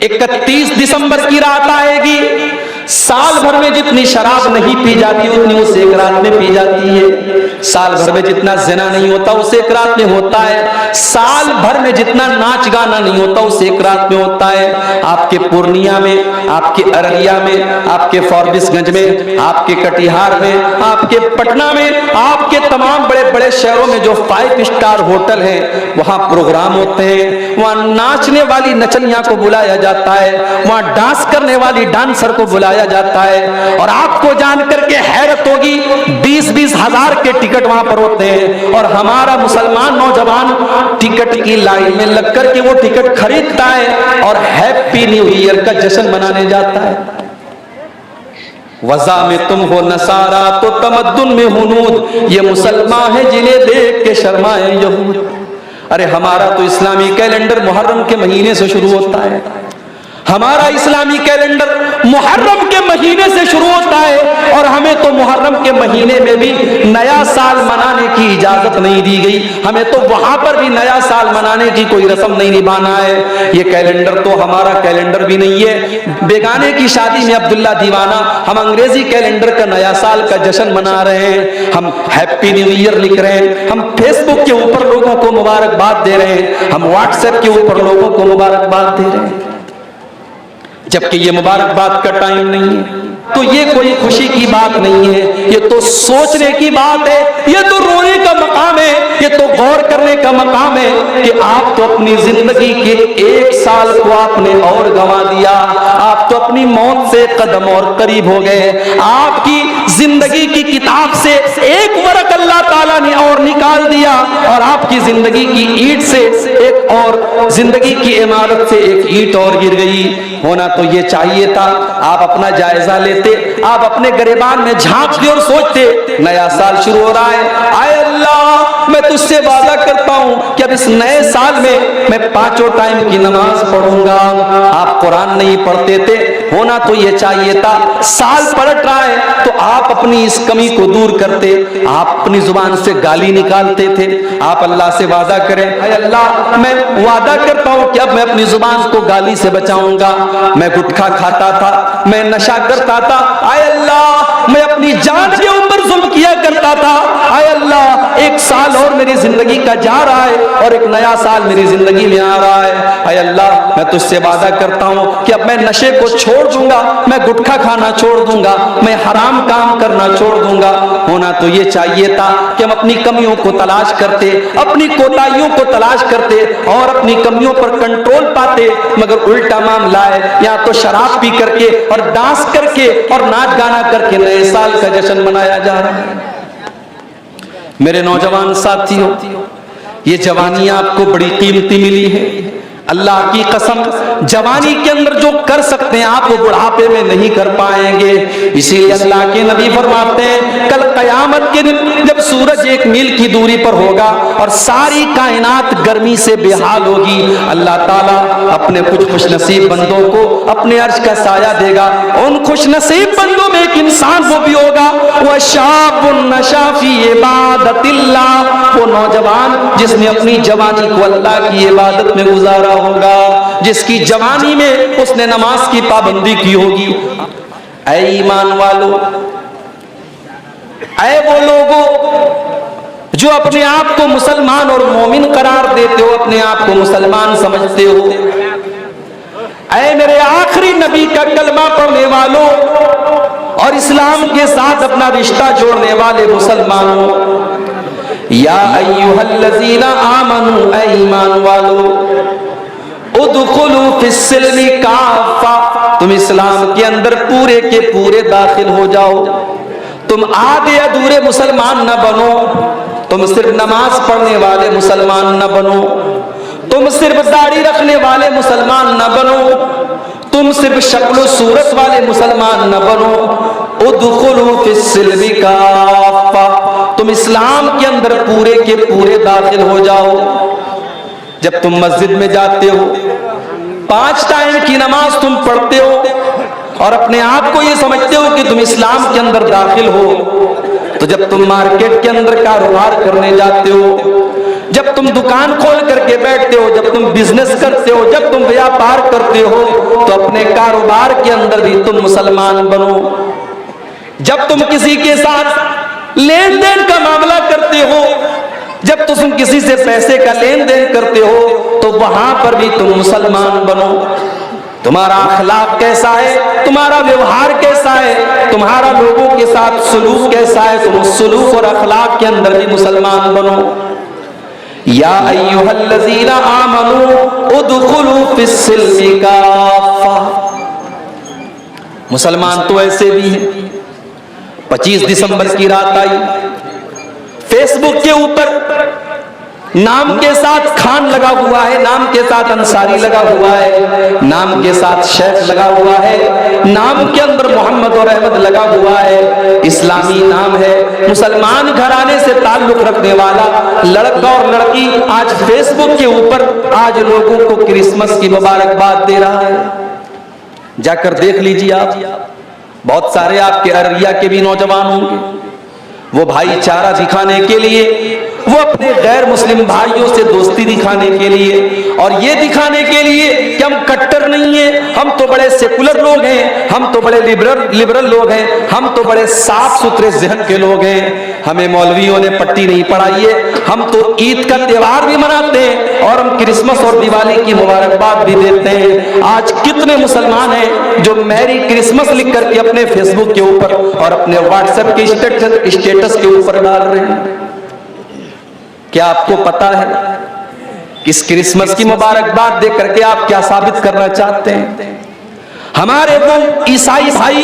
31 दिसंबर की रात आएगी, साल भर में जितनी शराब नहीं पी जाती उतनी उस एक रात में पी जाती है। साल भर में जितना ज़िना नहीं होता उस एक रात में होता है। साल भर में जितना नाच गाना नहीं होता उस एक रात में होता है। आपके पूर्णिया में, आपके अररिया में, आपके फॉरबिसगंज में, आपके कटिहार में, आपके पटना में, आपके तमाम बड़े बड़े शहरों में जो 5 स्टार होटल हैं वहां प्रोग्राम होते हैं। वहां नाचने वाली नचनिया को बुलाया जाता है, वहां डांस करने वाली डांसर को बुलाया जाता है। और आपको जान करके हैरत होगी 20-20 हजार के टिकट वहां पर होते हैं और हमारा मुसलमान नौजवान टिकट की लाइन में लगकर के वो टिकट खरीदता है और हैप्पी न्यू ईयर का जश्न मनाने जाता है। वज़ा में तुम हो नसारा तो तमद्दुन में हुनूद, ये मुसलमान है जिन्हें देख के शर्माए यहूद। अरे हमारा तो इस्लामी कैलेंडर मुहर्रम के महीने से शुरू होता है। हमारा इस्लामी कैलेंडर मुहर्रम के महीने से शुरू होता है और हमें तो मुहर्रम के महीने में भी नया साल मनाने की इजाजत नहीं दी गई। हमें तो वहां पर भी नया साल मनाने की कोई रस्म नहीं निभाना है। ये कैलेंडर तो हमारा कैलेंडर भी नहीं है। बेगाने की शादी में अब्दुल्ला दीवाना, हम अंग्रेजी कैलेंडर का नया साल का जश्न मना रहे हैं, हम हैप्पी न्यू ईयर लिख रहे हैं, हम फेसबुक के ऊपर लोगों को मुबारकबाद दे रहे हैं, हम व्हाट्सएप के ऊपर लोगों को मुबारकबाद दे रहे हैं, जबकि ये मुबारकबाद का टाइम नहीं है। तो ये कोई खुशी की बात नहीं है, ये तो सोचने की बात है, ये तो रोने का मकाम है, ये तो गौर करने का मकाम है कि आप तो अपनी जिंदगी के 1 साल को आपने और गंवा दिया। आप तो अपनी मौत से कदम और करीब हो गए। आपकी जिंदगी की किताब से एक वर्क अल्लाह ताला ने और निकाल दिया और आपकी जिंदगी की ईंट से एक और, जिंदगी की इमारत से एक ईंट और गिर गई। होना तो ये चाहिए था आप अपना जायजा लेते, आप अपने गिरबान में झांकते और सोचते नया साल शुरू हो रहा है, आए अल्लाह मैं तुझसे वादा करता हूं कि अब इस नए साल में मैं 5 टाइम की नमाज पढ़ूंगा। आप कुरान नहीं पढ़ते थे। होना तो ये चाहिए था साल पलट रहा है तो आप अपनी इस कमी को दूर करते, आप अपनी जुबान से गाली निकालते थे। आप अल्लाह से वादा करें, आए अल्लाह मैं वादा करता हूं कि अब मैं अपनी जुबान को गाली से बचाऊंगा। मैं गुटखा खाता था, मैं नशा करता था, आए अल्लाह मैं अपनी जान के ऊपर जुल्म किया करता था, आए अल्लाह 1 साल और मेरी जिंदगी का जा रहा है और एक नया साल मेरी जिंदगी में आ रहा है। आए अल्लाह मैं तुझसे वादा करता हूं कि अब मैं नशे को छोड़ दूंगा, मैं गुटखा खाना छोड़ दूंगा, मैं हराम काम करना छोड़ दूंगा। होना तो ये चाहिए था कि हम अपनी कमियों को तलाश करते, अपनी कोताहियों को तलाश करते और अपनी कमियों पर कंट्रोल पाते, मगर उल्टा मामला है। यहाँ तो शराब पी करके और डांस करके और नाच गाना करके नए साल का जश्न मनाया जा रहा है। मेरे नौजवान साथियों, ये जवानी आपको बड़ी कीमती मिली है। अल्लाह की कसम, जवानी के अंदर जो कर सकते हैं आप वो बुढ़ापे में नहीं कर पाएंगे। इसीलिए अल्लाह के नबी फरमाते हैं कल कयामत के दिन जब सूरज 1 मील की दूरी पर होगा और सारी कायनात गर्मी से बेहाल होगी, अल्लाह ताला अपने कुछ खुशनसीब बंदों को अपने अर्श का साया देगा। उन खुशनसीब बंदों में एक इंसान वो भी होगा, वह शाबुन नशा फी इबादतिल्लाह, वो नौजवान जिसने अपनी जवानी को अल्लाह की इबादत में गुजारा होगा, जिसकी जवानी में उसने नमाज की पाबंदी की होगी। ऐ ईमान वालों, ऐ वो लोगों जो अपने आप को मुसलमान और मोमिन करार देते हो, अपने आप को मुसलमान समझते हो, ऐ मेरे आखिरी नबी का कलमा पढ़ने वालों और इस्लाम के साथ अपना रिश्ता जोड़ने वाले मुसलमानों, या अय्युहल्लज़ीना आमनू, ऐ ईमान वालों, उदखुलू फिस्सिल्मी काफ़ा, तुम इस्लाम के अंदर पूरे के पूरे दाखिल हो जाओ। तुम आधे अधूरे मुसलमान न बनो, तुम सिर्फ नमाज पढ़ने वाले मुसलमान न बनो, तुम सिर्फ दाढ़ी रखने वाले मुसलमान न बनो, तुम सिर्फ शक्ल सूरत वाले मुसलमान न बनो। उदखुलू फिस्सिल्मी काफ़ा, तुम इस्लाम के अंदर पूरे के पूरे दाखिल हो जाओ। जब तुम मस्जिद में जाते हो, 5 टाइम की नमाज तुम पढ़ते हो और अपने आप को ये समझते हो कि तुम इस्लाम के अंदर दाखिल हो, तो जब तुम मार्केट के अंदर कारोबार करने जाते हो, जब तुम दुकान खोल करके बैठते हो, जब तुम बिजनेस करते हो, जब तुम व्यापार करते हो, तो अपने कारोबार के अंदर भी तुम मुसलमान बनो। जब तुम किसी के साथ लेन देन का मामला करते हो, जब तुम किसी से पैसे का लेन देन करते हो, तो वहां पर भी तुम मुसलमान बनो। तुम्हारा अखलाक कैसा है, तुम्हारा व्यवहार कैसा है, तुम्हारा लोगों के साथ सुलूक कैसा है, तुम सुलूक और अखलाक के अंदर भी मुसलमान बनो। या अय्युहल्लज़ीना आमनू उदखुलू फिस्सिल्मि काफ़ा। मुसलमान तो ऐसे भी हैं। 25 दिसंबर की रात आई, फेसबुक के ऊपर नाम के साथ खान लगा हुआ है, नाम के साथ अंसारी लगा हुआ है, नाम के साथ शेख लगा हुआ है, नाम के अंदर मोहम्मद और अहमद लगा हुआ है, इस्लामी नाम है, मुसलमान घराने से ताल्लुक रखने वाला लड़का और लड़की आज फेसबुक के ऊपर आज लोगों को क्रिसमस की मुबारकबाद दे रहा है। जाकर देख लीजिए आप, बहुत सारे आपके अररिया के भी नौजवान होंगे, वो भाईचारा दिखाने के लिए, वो अपने गैर मुस्लिम भाइयों से दोस्ती दिखाने के लिए और ये दिखाने के लिए कि हम कट्टर नहीं हैं, हम तो बड़े सेकुलर लोग हैं, हम तो बड़े लिबरल लोग हैं, हम तो बड़े साफ सुथरे जहन के लोग हैं, हमें मौलवियों ने पट्टी नहीं पढ़ाई है, हम तो ईद का त्योहार भी मनाते हैं और हम क्रिसमस और दिवाली की मुबारकबाद भी देते हैं। आज कितने मुसलमान हैं जो मैरी क्रिसमस लिख करके अपने फेसबुक के ऊपर और अपने व्हाट्सएप के स्टेटस के ऊपर डाल रहे हैं। क्या आपको पता है कि इस क्रिसमस की मुबारकबाद देख करके आप क्या साबित करना चाहते हैं? हमारे वो ईसाई भाई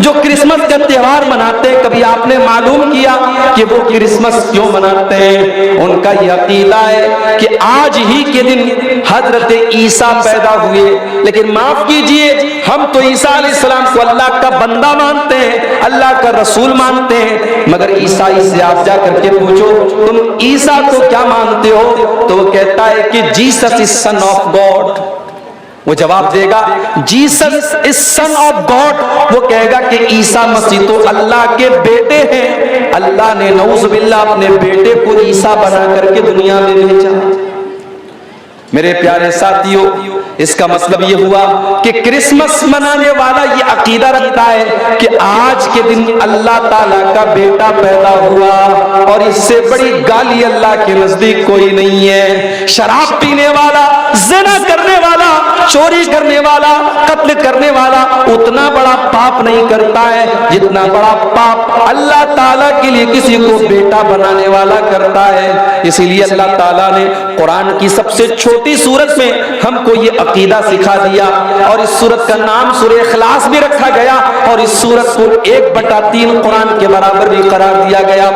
जो क्रिसमस का त्योहार मनाते हैं, कभी आपने मालूम किया कि वो क्रिसमस क्यों मनाते हैं? उनका यह अकीदा है कि आज ही के दिन हजरत ईसा पैदा हुए। लेकिन माफ कीजिए, हम तो ईसा अलैहिस्सलाम को अल्लाह का बंदा मानते हैं, अल्लाह का रसूल मानते हैं, मगर ईसाई से आप जा करके पूछो तुम ईसा को क्या मानते हो, तो वो कहता है कि Jesus is son of God. वो जवाब देगा Jesus is son of God. वो कहेगा कि ईसा मसीह तो अल्लाह के बेटे हैं। अल्लाह ने नऊज़ुबिल्लाह अपने बेटे को ईसा बना करके दुनिया में भेजा। मेरे प्यारे साथियों, इसका मतलब ये हुआ कि क्रिसमस मनाने वाला ये अकीदा रखता है कि आज के दिन अल्लाह ताला का बेटा पैदा हुआ और इससे बड़ी गाली अल्लाह के नजदीक कोई नहीं है। शराब पीने वाला, ज़िना करने वाला, चोरी करने वाला, कत्ल करने वाला उतना बड़ा पाप नहीं करता है जितना बड़ा पाप अल्लाह ताला के लिए किसी को बेटा बनाने वाला करता है। इसीलिए अल्लाह ताला ने कुरान की सबसे छोटी सूरत में हमको ये अकीदा सिखा दिया और इस सूरत का नाम सूरह इखलास भी रखा गया और इस सूरत को 1/3 कुरान के बराबर भी करार दिया गया।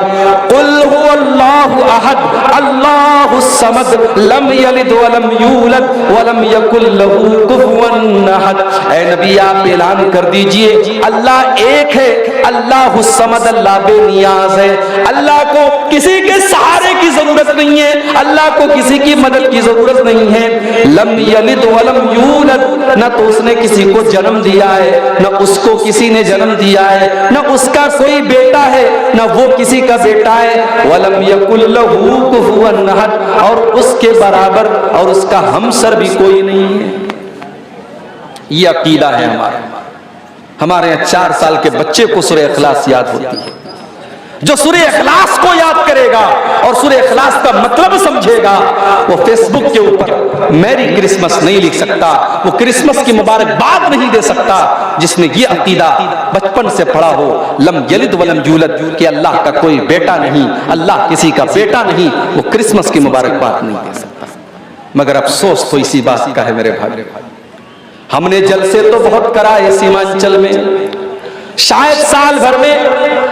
कुल हुवल्लाहु अहद अल्लाहुस समद लम यलिद वलम यूलद वलम यकुल लहू कुफुवन अहद। ऐ नबी, आप ऐलान कर दीजिए अल्लाह एक है, अल्लाहुस समद, अल्लाह बेनियाज है, अल्लाह को किसी के सहारे की जरूरत नहीं है, अल्लाह को किसी की मदद की जरूरत नहीं है। लम यलिद वलम यूलद, न तो उसने किसी को जन्म दिया है, न उसको किसी ने जन्म दिया है, न उसका कोई बेटा है, न वो किसी का बेटा है। वलम यकुल लहू कुफुवन अहद, और उसके बराबर और उसका हमसर भी कोई नहीं है। ये अकीदा है हमारे यहाँ 4 साल के बच्चे को सूरह इखलास याद होती है। जो सूरह इखलास को याद करेगा और सूरह इखलास का मतलब समझेगा, वो फेसबुक के ऊपर मैरी क्रिसमस नहीं लिख सकता, वो क्रिसमस की मुबारकबाद नहीं दे सकता जिसने ये अकीदा बचपन से पढ़ा हो, लम यलिद वलम यूलद, कि अल्लाह का कोई बेटा नहीं, अल्लाह किसी का बेटा नहीं, वो क्रिसमस की मुबारकबाद नहीं दे सकता। मगर अफसोस तो इसी बात का है मेरे भाई, हमने जलसे तो बहुत कराए सीमांचल में, शायद साल भर में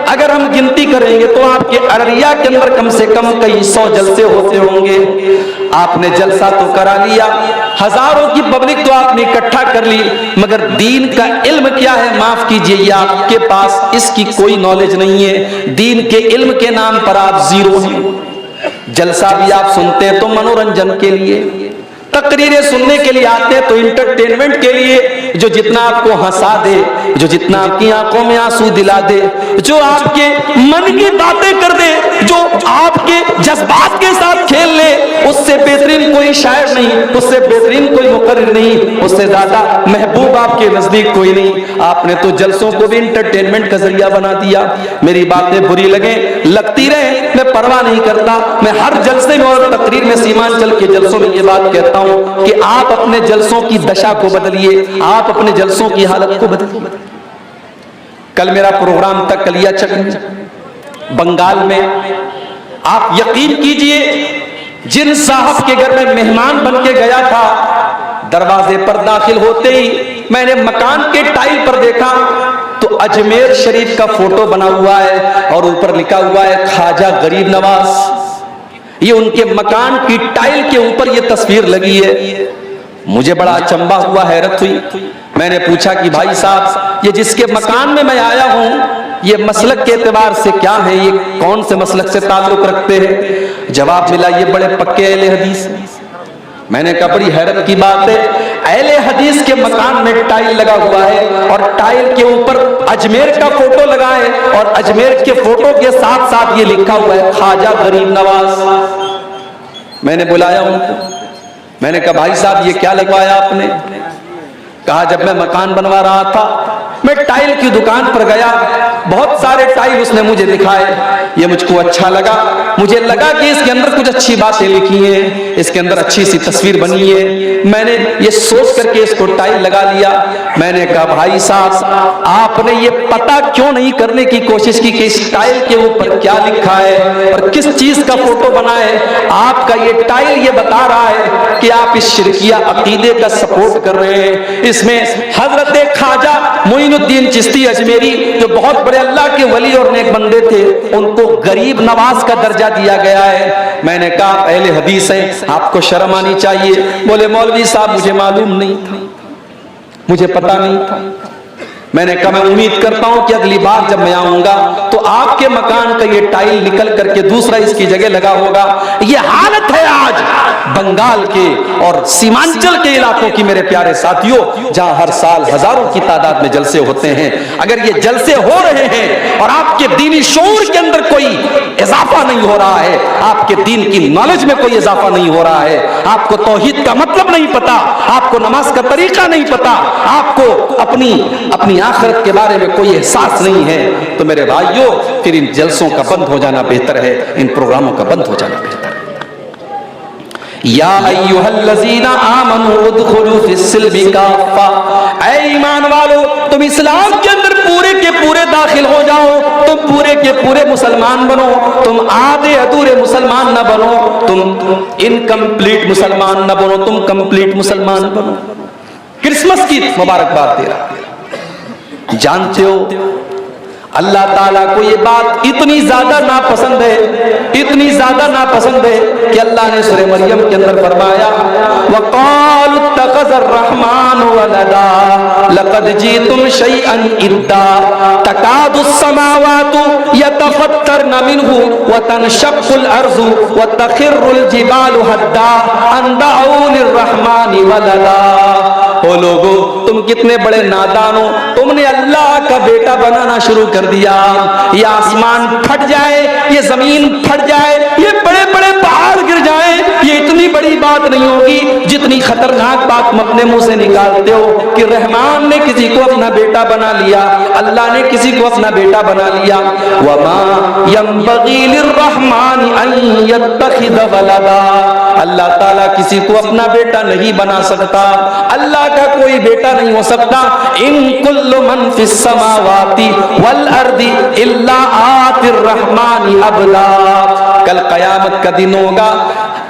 अगर हम गिनती करेंगे तो आपके अररिया के अंदर कम से कम कई 100 जलसे होते होंगे। आपने जलसा तो करा लिया, हजारों की पब्लिक तो आपने इकट्ठा कर ली, मगर दीन का इल्म क्या है, माफ कीजिए, ये आपके पास इसकी कोई नॉलेज नहीं है। दीन के इल्म के नाम पर आप जीरो हैं। जलसा भी आप सुनते हैं तो मनोरंजन के लिए, तकरीरें सुनने के लिए आते हैं तो इंटरटेनमेंट के लिए, जो जितना आपको हंसा दे, जो जितना आपकी आंखों में आंसू दिला दे, जो आपके मन की बातें कर दे, जो आपके जज्बात के साथ खेल ले, उससे बेहतरीन कोई शायर नहीं, उससे बेहतरीन कोई मुकर्रिर नहीं, उससे ज्यादा महबूब आपके नजदीक कोई नहीं। आपने तो जलसों को भी इंटरटेनमेंट का जरिया बना दिया। मेरी बातें बुरी लगे, लगती रहे, मैं परवाह नहीं करता। मैं हर जलसे में और तकरीर में, सीमांचल के जलसों में ये बात कहता हूं कि आप अपने जलसों की दशा को बदलिए, आप अपने जलसों की हालत को बदलिए। कल मेरा प्रोग्राम था कलियाचक में, बंगाल में। आप यकीन कीजिए, जिन साहब के घर में मेहमान बन के गया था, दरवाजे पर दाखिल होते ही मैंने मकान के टाइल पर देखा तो अजमेर शरीफ का फोटो बना हुआ है और ऊपर लिखा हुआ है ख्वाजा गरीब नवाज। ये उनके मकान की टाइल के ऊपर ये तस्वीर लगी है। मुझे बड़ा अचंभा हुआ, हैरत हुई। मैंने पूछा कि भाई साहब, ये जिसके मकान में मैं आया हूं, ये मसलक के एतबार से क्या है, ये कौन से मसलक से ताल्लुक रखते हैं? जवाब मिला, ये बड़े पक्के अहले हदीस हैं। मैंने कहा बड़ी हैरत की बात है, अहले हदीस के मकान में टाइल लगा हुआ है और टाइल के ऊपर अजमेर का फोटो लगा है और अजमेर के फोटो के साथ साथ ये लिखा हुआ है ख्वाजा गरीब नवाज। मैंने बुलाया उनको, मैंने कहा भाई साहब ये क्या लगवाया आपने? कहा जब मैं मकान बनवा रहा था, मैं टाइल की दुकान पर गया, बहुत सारे टाइल उसने मुझे दिखाए, ये मुझको अच्छा लगा। मुझे लगा कि इसके अंदर कुछ अच्छी बातें लिखी हैं, इसके अंदर अच्छी सी तस्वीर बनी है। मैंने ये सोच करके इसको टाइल लगा लिया। मैंने कहा भाई साहब, आपने ये पता क्यों नहीं करने की कोशिश की कि इस टाइल के ऊपर क्या लिखा है और किस चीज का फोटो बना है? आपका ये टाइल ये बता रहा है कि आप इस शिरकिया अकीदे का सपोर्ट कर रहे हैं। इसमें हजरत ख्वाजा मोइनुद्दीन चिश्ती अजमेरी, जो बहुत बड़े अल्लाह के वली और नेक बंदे थे, उनको गरीब नवाज का दर्जा दिया गया है। मैंने कहा अहले हदीस है, आपको शर्म आनी चाहिए। बोले मौलवी साहब मुझे मालूम नहीं था, मुझे पता नहीं था। मैंने कहा मैं उम्मीद करता हूं कि अगली बार जब मैं आऊंगा तो आपके मकान का ये टाइल निकल करके दूसरा इसकी जगह लगा होगा। ये हालत है आज बंगाल के और सीमांचल के इलाकों की मेरे प्यारे साथियों, जहां हर साल हजारों की तादाद में जलसे होते हैं। अगर ये जलसे हो रहे हैं और आपके दीनी शऊर के अंदर कोई इजाफा नहीं हो रहा है, आपके दीन की नॉलेज में कोई इजाफा नहीं हो रहा है, आपको तौहीद का मतलब नहीं पता, आपको नमाज का तरीका नहीं पता, आपको अपनी आखिरत के बारे में कोई एहसास नहीं है, तो मेरे भाइयों फिर इन जलसों का बंद हो जाना बेहतर है, इन प्रोग्रामों का बंद हो जाना बेहतर है। या अय्युहल्लज़ीना आमनू उदखुलू फिस्सिल्मी काफ़ा, ऐ ईमान वालो तुम इस्लाम के अंदर पूरे के पूरे दाखिल हो जाओ, तुम पूरे के पूरे मुसलमान बनो, तुम आधे अधूरे मुसलमान न बनो, तुम इनकम्प्लीट मुसलमान न बनो, तुम कंप्लीट मुसलमान बनो। क्रिसमस की मुबारकबाद दे रहा। जानते हो अल्लाह ताला को ये बात इतनी ज्यादा नापसंद है, इतनी ज्यादा नापसंद है कि अल्लाह ने सूरह मरियम के अंदर फरमाया वक़ालु इत्तख़ज़र रहमान वलदा लक़द जीतुम शैअन इद्दा तकादुस समावातु यतफ़त्तरन मिन्हु व तनशक़्क़ुल अर्ज़ु व तख़िर्रुल जिबालु हद्दा अन दअू लिर्रहमानि वलदा। ओ लोगो तुम कितने बड़े नादान हो, तुमने अल्लाह का बेटा बनाना शुरू कर दिया। ये आसमान फट जाए, ये जमीन फट जाए, ये बड़े बड़े पहाड़ गिर जाए, ये इतनी बड़ी बात नहीं होगी जितनी खतरनाक बात तुम अपने मुंह से निकालते हो कि रहमान ने किसी को अपना बेटा बना लिया, अल्लाह ने किसी को अपना बेटा बना लिया। वमा यंबगी लिर्रहमान अन यत्तखिज़ वलदा, अल्लाह ताला किसी को अपना बेटा नहीं बना सकता, अल्लाह का कोई बेटा नहीं हो सकता। इन कुल्लु मन फिस समावाति वल अर्दी इल्ला आतिर रहमानी अबदा। कल कयामत का दिन होगा,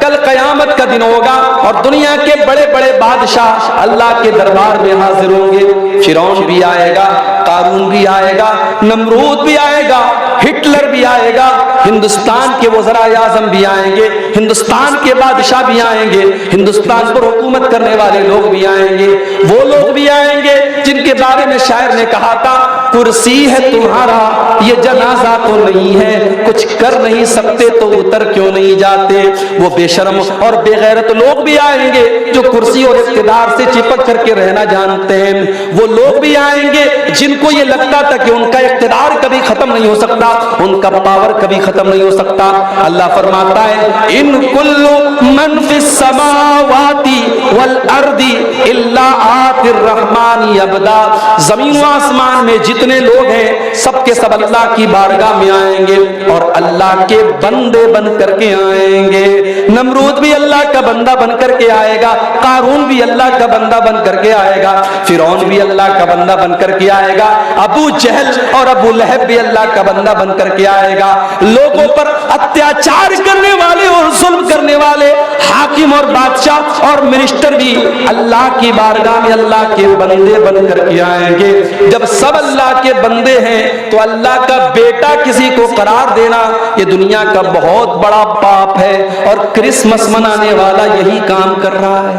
कल कयामत का दिन होगा और दुनिया के बड़े बड़े बादशाह अल्लाह के दरबार में हाजिर होंगे। फिरौन भी आएगा, कारून भी आएगा, नमरूद भी आएगा, हिटलर भी आएगा, हिंदुस्तान के वज़राए आज़म भी आएंगे, हिंदुस्तान के बादशाह भी आएंगे, हिंदुस्तान पर हुकूमत करने वाले लोग भी आएंगे। वो लोग भी आएंगे जिनके बारे में शायर ने कहा था कुर्सी है तुम्हारा, ये जनाजा तो नहीं है, कुछ कर नहीं सकते तो उतर क्यों नहीं जाते। वो बेशर्म और बेगैरत लोग भी आएंगे जो कुर्सी और इख्तिदार से चिपक करके रहना जानते हैं। वो लोग भी आएंगे जिनको ये लगता था कि उनका इख्तिदार कभी खत्म नहीं हो सकता, उनका पावर कभी खत्म नहीं हो सकता। अल्लाह फरमाता है इन कुल्लु मन फिस समावाति वल अर्दी इल्ला आतिर रहमानी अबदा। जमीन व आसमान में जितने लोग हैं सबके सब अल्लाह की बारगाह में आएंगे और अल्लाह के बंदे बन करके आएंगे। नमरूद भी अल्लाह का बंदा बन करके आएगा, कारून भी अल्लाह का बंदा बन करके आएगा, फिरौन भी अल्लाह का बंदा बन करके आएगा, अबू जहल और अबू लहब भी अल्लाह का बंदा बन करके आएगा। लोगों पर अत्याचार करने वाले और जुल्म करने वाले हाकिम और बादशाह और मिनिस्टर भी अल्लाह की बारगाह में अल्लाह के बंदे बन करके आएंगे। जब सब अल्लाह के बंदे हैं तो अल्लाह का बेटा किसी को करार देना ये दुनिया का बहुत बड़ा पाप है। और क्रिसमस मनाने वाला यही काम कर रहा है।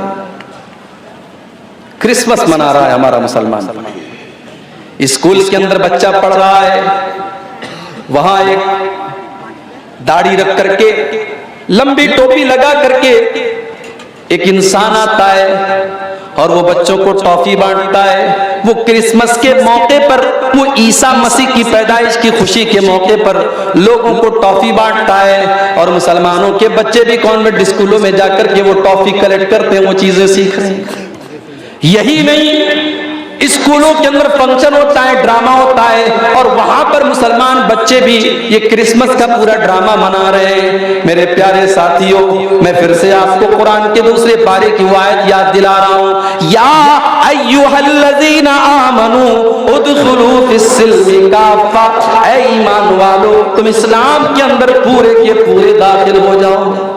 क्रिसमस मना रहा है हमारा मुसलमान। स्कूल के अंदर बच्चा पढ़ रहा है, वहां एक दाढ़ी रख करके लंबी टोपी लगा करके एक इंसान आता है और वो बच्चों को टॉफी बांटता है। वो क्रिसमस के मौके पर, वो ईसा मसीह की पैदाइश की खुशी के मौके पर लोगों को टॉफी बांटता है। और मुसलमानों के बच्चे भी कॉन्वेंट स्कूलों में जाकर के वो टॉफी कलेक्ट करते हैं, वो चीजें सीख रहे हैं। यही नहीं, स्कूलों के अंदर फंक्शन होता है, ड्रामा होता है और वहां पर मुसलमान बच्चे भी ये क्रिसमस का पूरा ड्रामा मना रहे हैं। मेरे प्यारे साथियों, मैं फिर से आपको कुरान के दूसरे पारे की आयत याद दिला रहा हूं, या अय्युहल्लज़ीना आमनू उदखुलू फिस्सिल्मी काफ़ा। ऐ ईमान वालों, तुम इस्लाम के अंदर पूरे के पूरे दाखिल हो जाओ।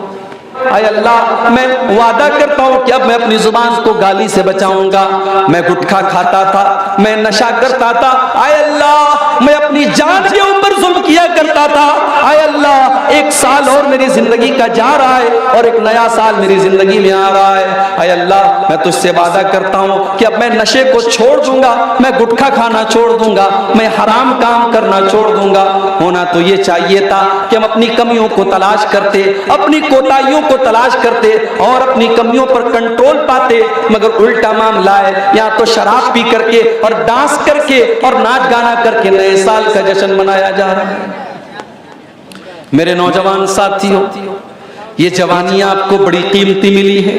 आय अल्लाह, मैं वादा करता हूं कि अब मैं अपनी जुबान को गाली से बचाऊंगा। मैं गुटखा खाता था, मैं नशा करता था, आय अल्लाह मैं अपनी जान के ऊपर जुल्म किया करता था। आय अल्लाह, एक साल और मेरी जिंदगी का जा रहा है और एक नया साल मेरी जिंदगी में आ रहा है। आय अल्लाह, मैं तुझसे वादा करता हूं कि अब मैं नशे को छोड़ दूंगा, मैं गुटखा खाना छोड़ दूंगा, मैं हराम काम करना छोड़ दूंगा। होना तो ये चाहिए था कि हम अपनी कमियों को तलाश करते, अपनी कोताहियों को तलाश करते और अपनी कमियों पर कंट्रोल पाते, मगर उल्टा मामला है। या तो शराब पी करके और डांस करके और नाच गाना करके नए साल का जश्न मनाया जा रहा है। मेरे नौजवान साथियों, ये जवानी आपको बड़ी कीमती मिली है।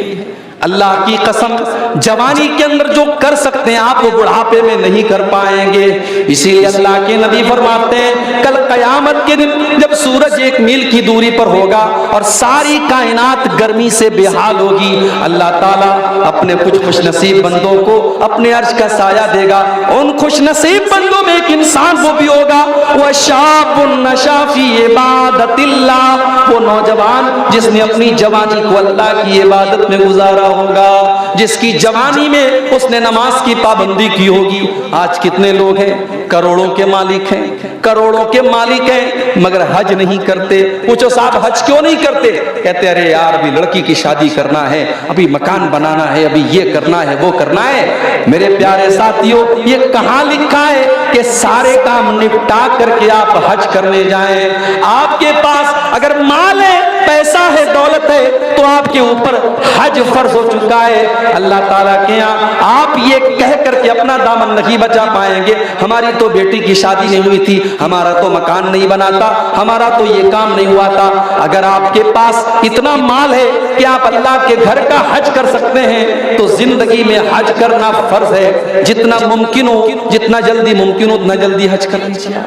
अल्लाह की कसम, जवानी के अंदर जो कर सकते हैं आप वो बुढ़ापे में नहीं कर पाएंगे। इसीलिए अल्लाह के नबी फरमाते हैं कल कयामत के दिन जब सूरज 1 मील की दूरी पर होगा और सारी कायनात गर्मी से बेहाल होगी, अल्लाह ताला अपने कुछ खुशनसीब बंदों को अपने अर्श का साया देगा। उन खुशनसीब बंदों में एक इंसान वो भी होगा, वह शाबुन नशा फी इबादतिल्लाह, वो नौजवान जिसने अपनी जवानी को अल्लाह की इबादत में गुजारा होगा, जिसकी जवानी में उसने नमाज की पाबंदी की होगी। आज कितने लोग हैं, करोड़ों के मालिक हैं, करोड़ों के मालिक हैं, मगर हज नहीं करते। पूछो साहब हज क्यों नहीं करते? कहते अरे यार अभी लड़की की शादी करना है, अभी मकान बनाना है, अभी ये करना है, वो करना है। मेरे प्यारे साथियों, ये कहां लिखा है कि सारे काम निपटा करके आप हज करने जाएं? आपके पास अगर माल है, पैसा है, दौलत है, तो आपके ऊपर हज फर्ज हो चुका है। अल्लाह ताला के यहाँ आप ये कह करके अपना दामन नहीं बचा पाएंगे, हमारी तो बेटी की शादी नहीं हुई थी, हमारा तो मकान नहीं बना था, हमारा तो ये काम नहीं हुआ था। अगर आपके पास इतना माल है कि आप अल्लाह के घर का हज कर सकते हैं, तो जिंदगी में हज करना फर्ज है। जितना मुमकिन हो, जितना जल्दी मुमकिन हो उतना जल्दी हज कर लीजिए।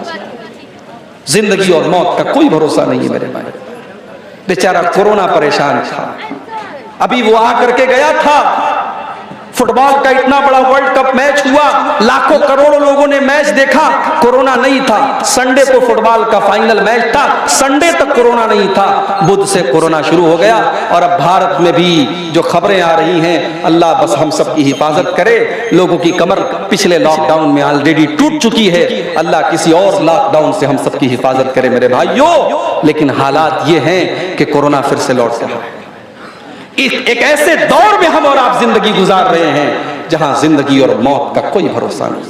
जिंदगी और मौत का कोई भरोसा नहीं है मेरे भाई। बेचारा कोरोना परेशान था, अभी वो आकर के गया था। फुटबॉल का इतना बड़ा वर्ल्ड कप मैच हुआ, लाखों करोड़ों लोगों ने मैच देखा, कोरोना नहीं था। संडे को फुटबॉल का फाइनल मैच था, संडे तक कोरोना नहीं था। बुध से कोरोना शुरू हो गया और अब भारत में भी जो खबरें आ रही हैं, अल्लाह बस हम सब की हिफाजत करे। लोगों की कमर पिछले लॉकडाउन में ऑलरेडी टूट चुकी है, अल्लाह किसी और लॉकडाउन से हम सब की हिफाजत करे मेरे भाइयों। लेकिन हालात ये हैं कि कोरोना फिर से लौट रहा है। एक ऐसे दौर में हम और आप जिंदगी गुजार रहे हैं जहां जिंदगी और मौत का कोई भरोसा नहीं।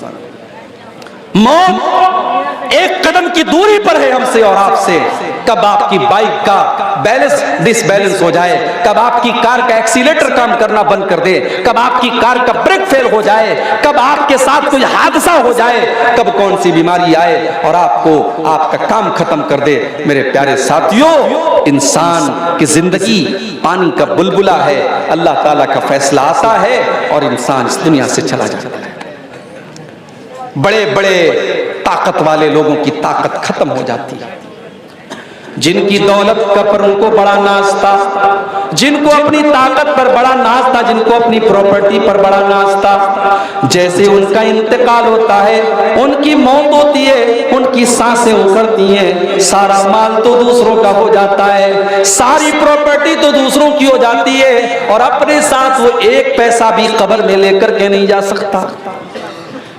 मौत एक कदम की दूरी पर है हमसे और आपसे। कब आपकी बाइक का बैलेंस डिसबैलेंस हो जाए, कब आपकी कार का एक्सीलेटर काम करना बंद कर दे, कब आपकी कार का ब्रेक फेल हो जाए, कब आपके साथ कोई हादसा हो जाए, कब कौन सी बीमारी आए और आपको आपका काम खत्म कर दे। मेरे प्यारे साथियों, इंसान की जिंदगी पानी का बुलबुला है, अल्लाह ताला का फैसला आता है और इंसान इस दुनिया से चला जाता है। बड़े बड़े ताकत वाले लोगों की ताकत खत्म हो जाती है, जिनकी दौलत का पर उनको बड़ा नाज था, जिनको अपनी ताकत पर बड़ा नाज था, जिनको अपनी प्रॉपर्टी पर बड़ा नाज था, जैसे उनका इंतकाल होता है, उनकी मौत होती है, उनकी सांसें उखड़ती हैं, सारा माल तो दूसरों का हो जाता है, सारी प्रॉपर्टी तो दूसरों की हो जाती है और अपने साथ वो एक पैसा भी कब्र में लेकर के नहीं जा सकता।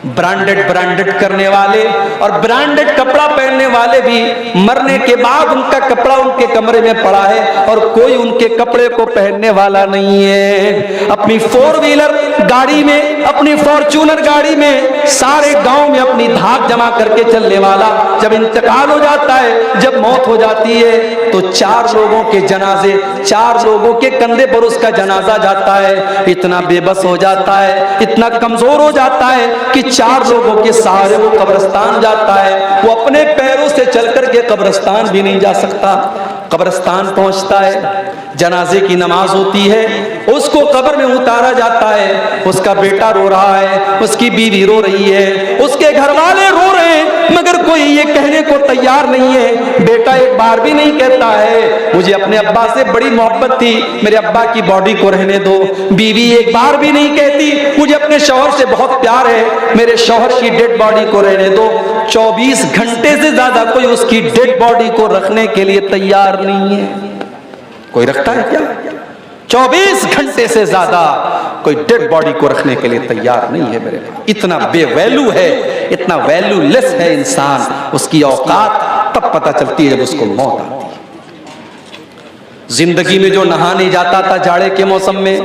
ब्रांडेड करने वाले और ब्रांडेड कपड़ा पहनने वाले भी मरने के बाद उनका कपड़ा उनके कमरे में पड़ा है और कोई उनके कपड़े को पहनने वाला नहीं है। अपनी 4 व्हीलर गाड़ी में, अपनी फॉर्च्यूनर गाड़ी में सारे गांव में अपनी धाक जमा करके चलने वाला जब इंतकाल हो जाता है, जब मौत हो जाती है, तो 4 लोगों के जनाजे, 4 लोगों के कंधे पर उसका जनाजा जाता है। इतना बेबस हो जाता है, इतना कमजोर हो जाता है कि 4 लोगों के सहारे वो कब्रिस्तान जाता है। वो अपने पैरों से चल करके कब्रिस्तान भी नहीं जा सकता। कब्रिस्तान पहुंचता है, जनाजे की नमाज होती है, उसको कब्र में उतारा जाता है। उसका बेटा रो रहा है, उसकी बीवी रो रही है, उसके घर वाले रो रहे हैं, मगर कोई ये कहने को तैयार नहीं है। बेटा एक बार भी नहीं कहता है मुझे अपने अब्बा से बड़ी मोहब्बत थी, मेरे अब्बा की बॉडी को रहने दो। बीवी एक बार भी नहीं कहती मुझे अपने शौहर से बहुत प्यार है, मेरे शौहर की डेड बॉडी को रहने दो। 24 घंटे से ज्यादा कोई उसकी डेड बॉडी को रखने के लिए तैयार नहीं है। कोई रखता है क्या? 24 घंटे से ज्यादा कोई डेड बॉडी को रखने के लिए तैयार नहीं है। मेरे इतना बेवैल्यू है, इतना वैल्यूलेस है इंसान, उसकी औकात तब पता चलती है जब उसको मौत आती है। जिंदगी में जो नहाने जाता था जाड़े के मौसम में,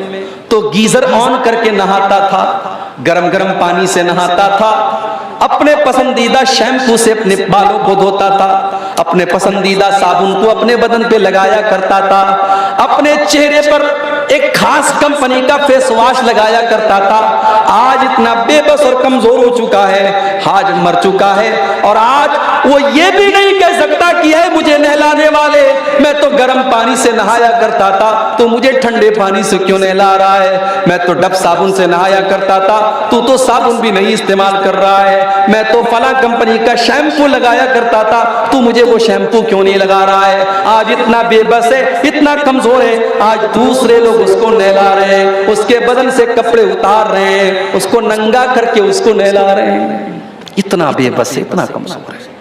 तो गीजर ऑन करके नहाता था, गरम गरम पानी से नहाता था, अपने पसंदीदा शैम्पू से अपने बालों को धोता था, अपने पसंदीदा साबुन को अपने बदन पे लगाया करता था, अपने चेहरे पर एक खास कंपनी का फेस वॉश लगाया करता था। आज इतना बेबस और कमजोर हो चुका है, आज मर चुका है और आज वो ये भी नहीं कह सकता कि है मुझे नहलाने वाले, मैं तो गर्म पानी से नहाया करता था, तो मुझे ठंडे पानी से क्यों नहला रहा है? मैं तो डब साबुन से नहाया करता था, तू तो साबुन भी नहीं इस्तेमाल कर रहा है। मैं तो फला कंपनी का शैम्पू लगाया करता था, तू मुझे वो शैम्पू क्यों नहीं लगा रहा है? आज इतना बेबस है, इतना कमजोर है, आज दूसरे लोग उसको नहला रहे हैं, उसके बदन से कपड़े उतार रहे हैं, उसको नंगा करके उसको नहला रहे हैं। इतना बेबस है, इतना कमजोर है।